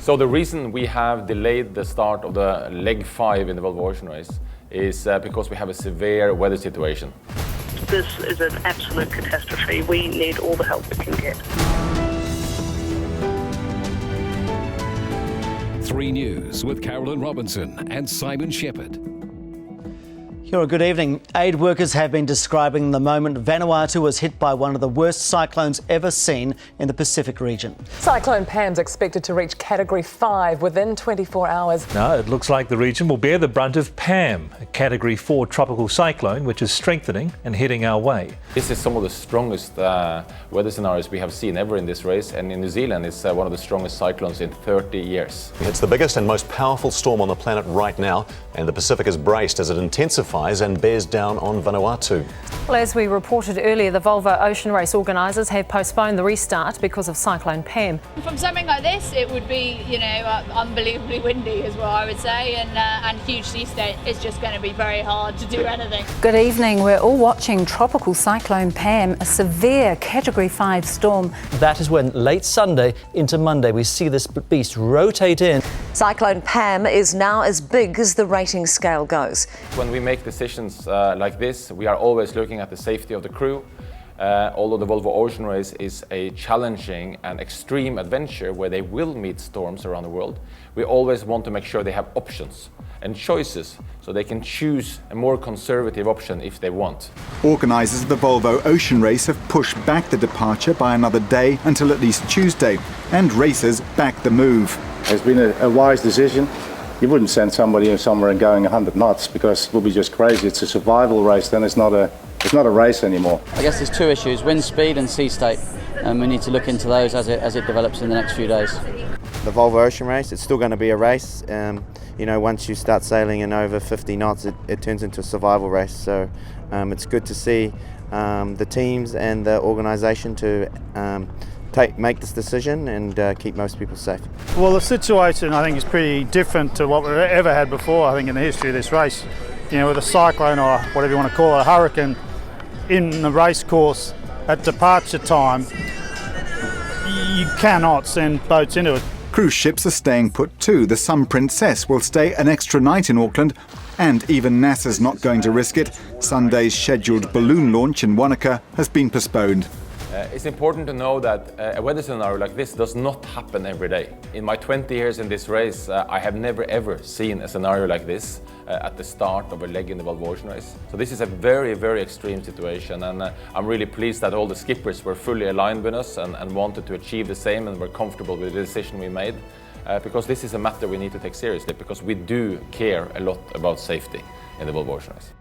So the reason we have delayed the start of the leg 5 in the Volvo Ocean Race is because we have a severe weather situation. This is an absolute catastrophe. We need all the help we can get. 3 News with Carolyn Robinson and Simon Shepherd. Here, good evening. Aid workers have been describing the moment Vanuatu was hit by one of the worst cyclones ever seen in the Pacific region. Cyclone Pam's expected to reach Category 5 within 24 hours. Now, it looks like the region will bear the brunt of Pam, a Category 4 tropical cyclone which is strengthening and heading our way. This is some of the strongest weather scenarios we have seen ever in this race, and in New Zealand it's one of the strongest cyclones in 30 years. It's the biggest and most powerful storm on the planet right now, and the Pacific is braced as it intensifies and bears down on Vanuatu. Well, as we reported earlier, the Volvo Ocean Race organisers have postponed the restart because of Cyclone Pam. From something like this, it would be, unbelievably windy as well, I would say, and huge sea state. It's just going to be very hard to do anything. Good evening. We're all watching Tropical Cyclone Pam, a severe Category 5 storm. That is when late Sunday into Monday we see this beast rotate in. Cyclone Pam is now as big as the rating scale goes. When we make decisions like this, we are always looking at the safety of the crew. Although the Volvo Ocean Race is a challenging and extreme adventure where they will meet storms around the world, we always want to make sure they have options and choices so they can choose a more conservative option if they want. Organisers of the Volvo Ocean Race have pushed back the departure by another day until at least Tuesday, and racers back the move. It's been a wise decision. You wouldn't send somebody somewhere and going 100 knots because it would be just crazy. It's a survival race, then it's not a race anymore. I guess there's 2 issues, wind speed and sea state, and we need to look into those as it develops in the next few days. The Volvo Ocean Race, it's still going to be a race. Once you start sailing in over 50 knots, it turns into a survival race. So it's good to see the teams and the organisation to make this decision and keep most people safe. Well, the situation I think is pretty different to what we've ever had before, I think, in the history of this race. With a cyclone or whatever you want to call it, a hurricane in the race course at departure time, you cannot send boats into it. Cruise ships are staying put too. The Sun Princess will stay an extra night in Auckland, and even NASA's not going to risk it. Sunday's scheduled balloon launch in Wanaka has been postponed. It's important to know that a weather scenario like this does not happen every day. In my 20 years in this race, I have never ever seen a scenario like this at the start of a leg in the Volvo Ocean Race. So this is a very, very extreme situation, and I'm really pleased that all the skippers were fully aligned with us and wanted to achieve the same and were comfortable with the decision we made. Because this is a matter we need to take seriously, because we do care a lot about safety in the Volvo Ocean Race.